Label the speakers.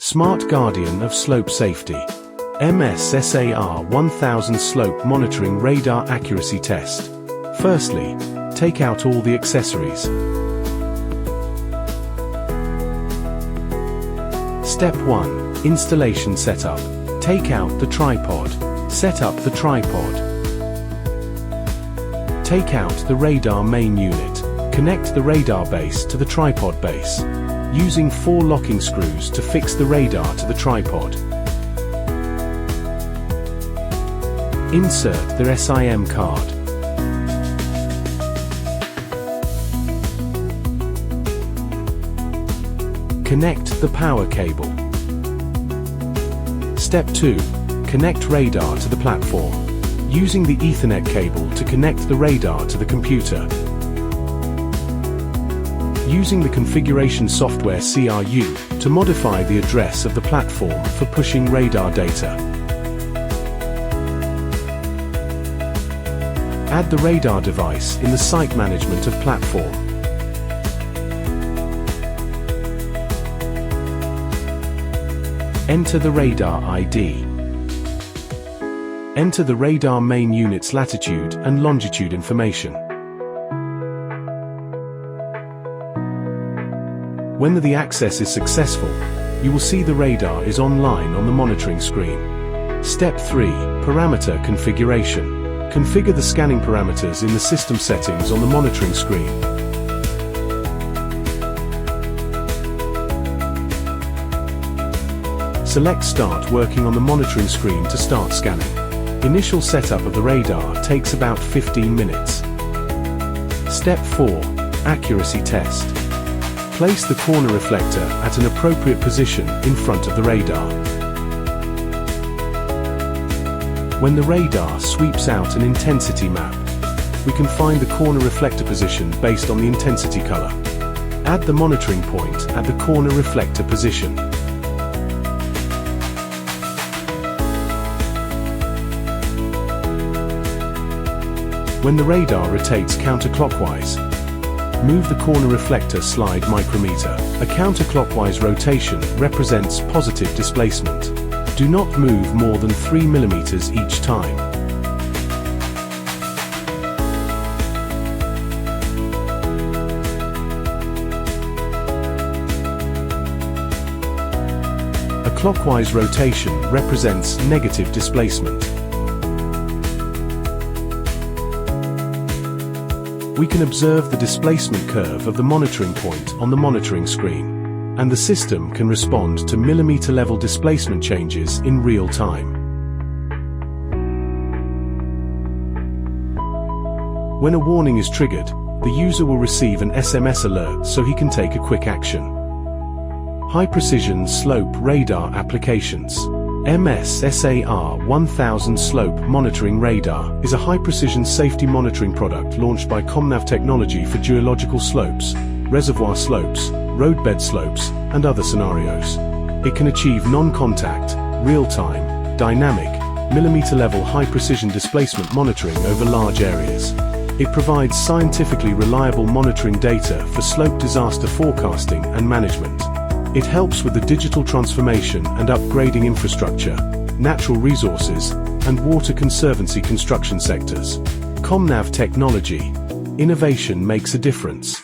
Speaker 1: Smart Guardian of Slope Safety. MS-SAR1000 Slope Monitoring Radar Accuracy Test. Firstly, take out all the accessories. Step 1. Installation Setup. Take out the tripod. Set up the tripod. Take out the radar main unit. Connect the radar base to the tripod base, using 4 locking screws to fix the radar to the tripod. Insert the SIM card. Connect the power cable. Step 2. Connect radar to the platform, using the Ethernet cable to connect the radar to the computer. Using the configuration software CRU to modify the address of the platform for pushing radar data. Add the radar device in the site management of platform. Enter the radar ID. Enter the radar main unit's latitude and longitude information. When the access is successful, you will see the radar is online on the monitoring screen. Step 3. Parameter configuration. Configure the scanning parameters in the system settings on the monitoring screen. Select Start working on the monitoring screen to start scanning. Initial setup of the radar takes about 15 minutes. Step 4. Accuracy Test. Place the corner reflector at an appropriate position in front of the radar. When the radar sweeps out an intensity map, we can find the corner reflector position based on the intensity color. Add the monitoring point at the corner reflector position. When the radar rotates counterclockwise, move the corner reflector slide micrometer. A counterclockwise rotation represents positive displacement. Do not move more than 3 mm each time. A clockwise rotation represents negative displacement. We can observe the displacement curve of the monitoring point on the monitoring screen, and the system can respond to millimeter-level displacement changes in real time. When a warning is triggered, the user will receive an SMS alert so he can take a quick action. High-precision slope radar applications. MS-SAR1000 Slope Monitoring Radar is a high-precision safety monitoring product launched by ComNav Technology for geological slopes, reservoir slopes, roadbed slopes, and other scenarios. It can achieve non-contact, real-time, dynamic, millimeter-level high-precision displacement monitoring over large areas. It provides scientifically reliable monitoring data for slope disaster forecasting and management. It helps with the digital transformation and upgrading infrastructure, natural resources, and water conservancy construction sectors. ComNav Technology. Innovation makes a difference.